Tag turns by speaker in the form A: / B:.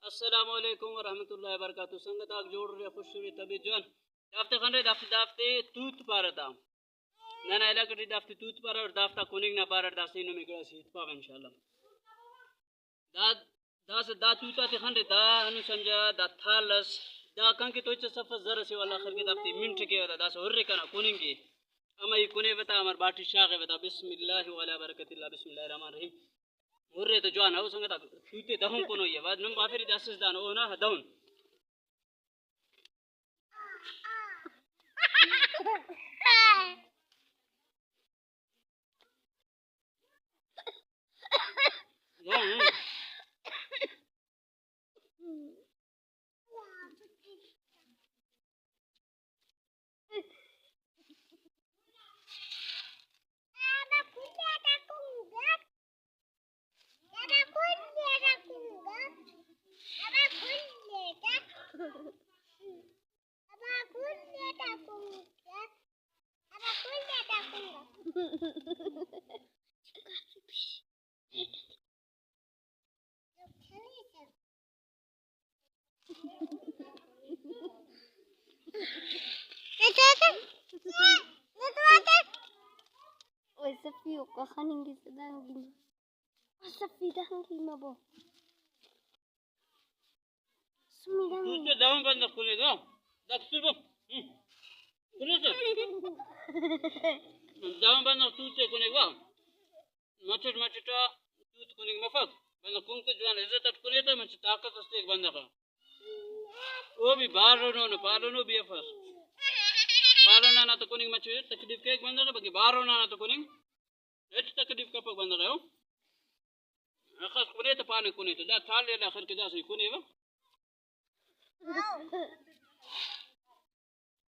A: السلام عليكم ورحمة الله وبركاته. संगत आग जोड़ रहे खुश हुई तभी जोन दाफ्ते खंडे दाफ्ते तूत पारता नाना इलाके दाफ्ते तूत पार और दाफ्ता कुनिंग ना पार दास्ती नो मिकड़ा सीत पाव इंशाल्लाह दा दा तूता ते खंडे दा अनु समझा दा थालस दा कंके तो इच्छा सफर जरा से वाला आखिर के दाफ्ते मिनट के दा दास होर्रे कना कुनिंग के अमा ये कुने बता अमर बाटी शागे बता बिस्मिल्लाह वाला बरकतिल्लाह बिस्मिल्लाहिर रहमानिर रहीम होर्रे तो जान हो संगत तूते दहम कोनो ये बाद नम बाफिर दासस दान ओ ना हदाउन
B: Oi, Safi, o kahaning sedang gini. Safi dah gini bo. Sumidang.
A: तूते दहम बंद कुने दो दक्सुर बो कुने से दहम बंद तूते कुने गो मचट मचटा तूत कुने मफक बंद कुंके जवान इज्जत कुने तो मच ताकत अस्ते एक बंद का वो भी बारो नो भी फस बारो ना तो कुने मच तकलीफ के एक बंद का बाकी बारो ना तो कुने एच तकलीफ का पक बंद रहो अखस कुने तो पाने कुने तो दा थाल ले आखिर के दा से कुने वो